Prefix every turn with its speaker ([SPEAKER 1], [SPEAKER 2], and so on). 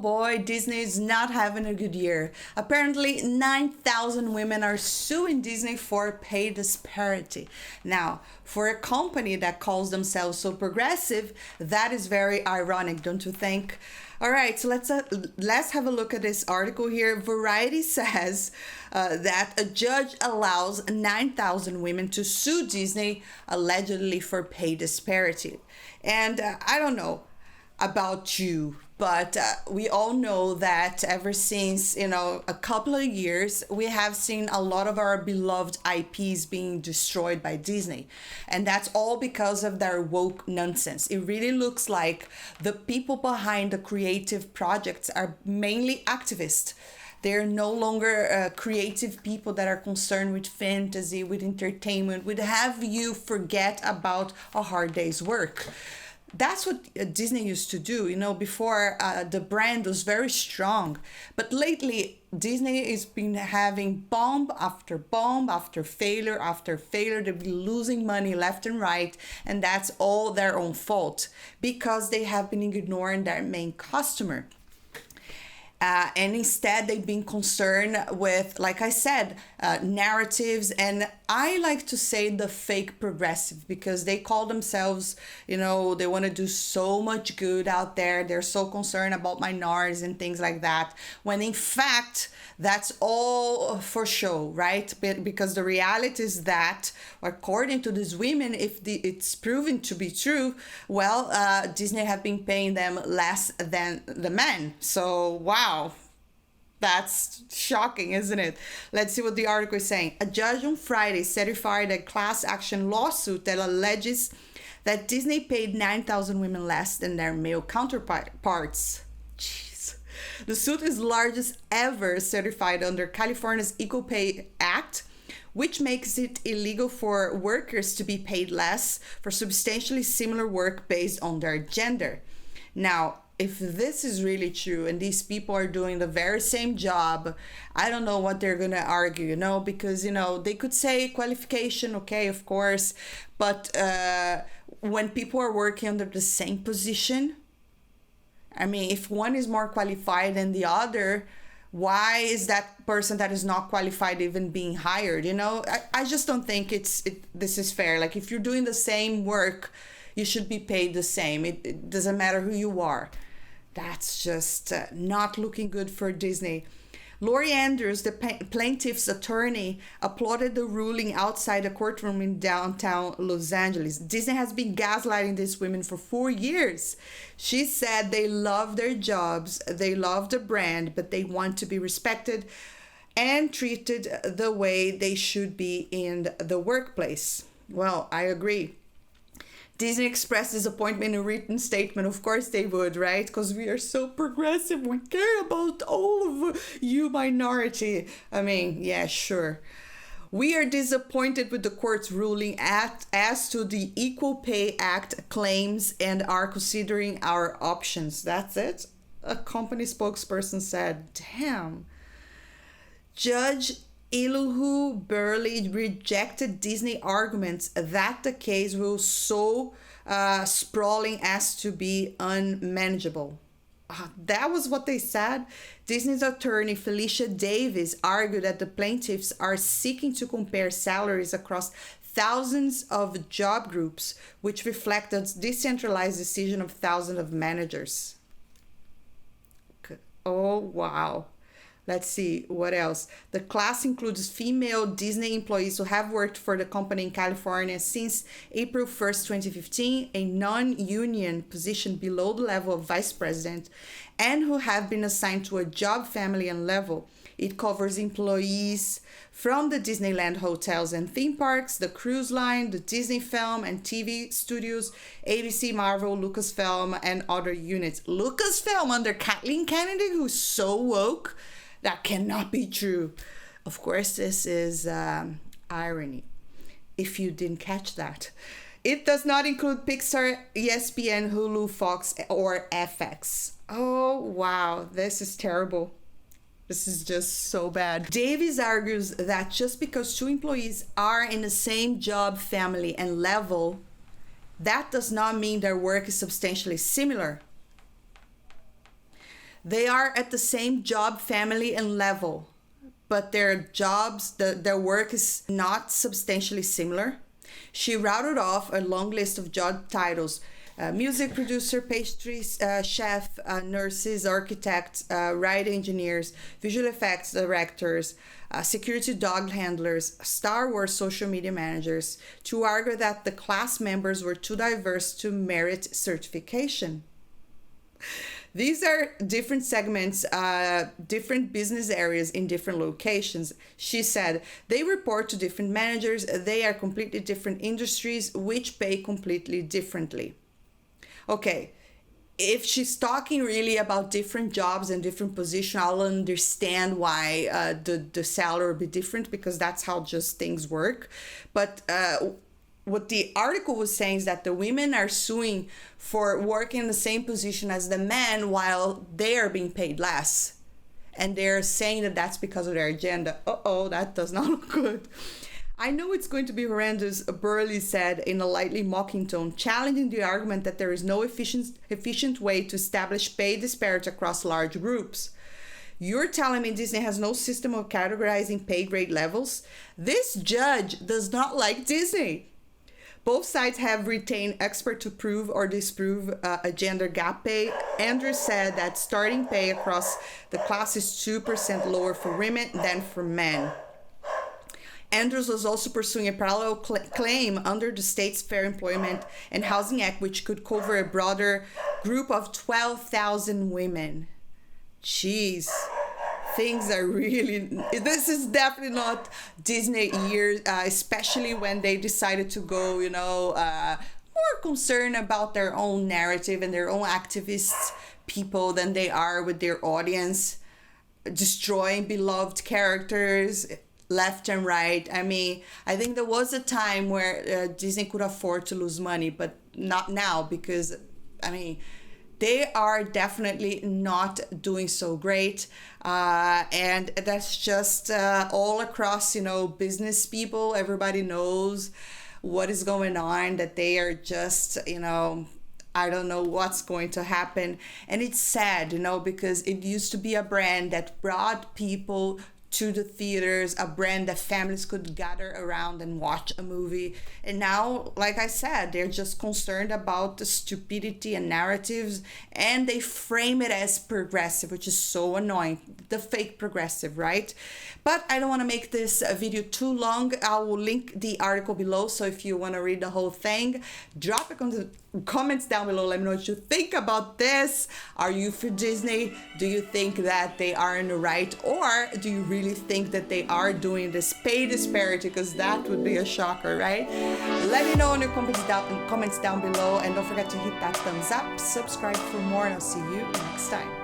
[SPEAKER 1] boy, Disney is not having a good year. Apparently, 9,000 women are suing Disney for pay disparity. Now, for a company that calls themselves so progressive, that is very ironic, don't you think? All right, so let's have a look at this article here. Variety says that a judge allows 9,000 women to sue Disney allegedly for pay disparity. And I don't know about you, but we all know that ever since, a couple of years, we have seen a lot of our beloved IPs being destroyed by Disney. And that's all because of their woke nonsense. It really looks like the people behind the creative projects are mainly activists. They're no longer creative people that are concerned with fantasy, with entertainment, with have you forget about a hard day's work. That's what Disney used to do, before the brand was very strong. But lately, Disney has been having bomb after failure after failure. They've been losing money left and right. And that's all their own fault because they have been ignoring their main customer. And instead, they've been concerned with, like I said, narratives. And I like to say the fake progressive because they call themselves, they want to do so much good out there. They're so concerned about minorities and things like that. When in fact, that's all for show, right? Because the reality is that, according to these women, if it's proven to be true, well, Disney have been paying them less than the men. So, wow. That's shocking, isn't it? Let's see what the article is saying. A judge on Friday certified a class action lawsuit that alleges that Disney paid 9,000 women less than their male counterparts. Jeez. The suit is largest ever certified under California's Equal Pay Act, which makes it illegal for workers to be paid less for substantially similar work based on their gender. Now, if this is really true and these people are doing the very same job, I don't know what they're going to argue, because, they could say qualification, okay, of course. But when people are working under the same position, I mean, if one is more qualified than the other, why is that person that is not qualified even being hired? I just don't think this is fair. Like, if you're doing the same work, you should be paid the same. It doesn't matter who you are. That's just not looking good for Disney. Lori Andrews, the plaintiff's attorney, applauded the ruling outside a courtroom in downtown Los Angeles. Disney has been gaslighting these women for 4 years. She said they love their jobs, they love the brand, but they want to be respected and treated the way they should be in the workplace. Well, I agree. Disney expressed disappointment in a written statement. Of course they would, right? Because we are so progressive. We care about all of you minority. I mean, yeah, sure. We are disappointed with the court's ruling as to the Equal Pay Act claims and are considering our options. That's it. A company spokesperson said, damn. Judge Elihu Burley rejected Disney arguments that the case was so sprawling as to be unmanageable. That was what they said. Disney's attorney Felicia Davis argued that the plaintiffs are seeking to compare salaries across thousands of job groups, which reflect the decentralized decision of thousands of managers. Oh, wow. Let's see, what else? The class includes female Disney employees who have worked for the company in California since April 1st, 2015, a non-union position below the level of vice president, and who have been assigned to a job, family, and level. It covers employees from the Disneyland hotels and theme parks, the cruise line, the Disney film and TV studios, ABC, Marvel, Lucasfilm, and other units. Lucasfilm under Kathleen Kennedy, who's so woke. That cannot be true. Of course, this is irony, if you didn't catch that. It does not include Pixar, ESPN, Hulu, Fox, or FX. Oh, wow. This is terrible. This is just so bad. Davis argues that just because two employees are in the same job, family, and level, that does not mean their work is substantially similar. They are at the same job, family, and level, but their jobs, their work is not substantially similar. She routed off a long list of job titles: music producer, pastry chef, nurses, architects, ride engineers, visual effects directors, security dog handlers, Star Wars social media managers, to argue that the class members were too diverse to merit certification. These are different segments, different business areas in different locations. She said they report to different managers. They are completely different industries, which pay completely differently. Okay, if she's talking really about different jobs and different positions, I'll understand why the salary will be different, because that's how just things work. But what the article was saying is that the women are suing for working in the same position as the men while they are being paid less. And they're saying that that's because of their agenda. That does not look good. I know it's going to be horrendous, Burley said in a lightly mocking tone, challenging the argument that there is no efficient way to establish pay disparity across large groups. You're telling me Disney has no system of categorizing pay grade levels? This judge does not like Disney. Both sides have retained experts to prove or disprove a gender gap pay. Andrews said that starting pay across the class is 2% lower for women than for men. Andrews was also pursuing a parallel claim under the state's Fair Employment and Housing Act, which could cover a broader group of 12,000 women. Jeez. Things are really, this is definitely not Disney year, especially when they decided to go, more concerned about their own narrative and their own activist people than they are with their audience, destroying beloved characters left and right. I mean, I think there was a time where Disney could afford to lose money, but not now, because, I mean, they are definitely not doing so great. And that's just all across, business people. Everybody knows what is going on, that they are just, I don't know what's going to happen. And it's sad, because it used to be a brand that brought people to the theaters, a brand that families could gather around and watch a movie. And now, like I said, they're just concerned about the stupidity and narratives, and they frame it as progressive, which is so annoying. The fake progressive, right? But I don't want to make this video too long. I will link the article below, so if you want to read the whole thing, drop it on the comments down below. Let me know what you think about this. Are you for Disney? Do you think that they are in the right, or do you really think that they are doing this pay disparity? Because that would be a shocker, right? Let me know in the comments down below, and don't forget to hit that thumbs up, subscribe for more, and I'll see you next time.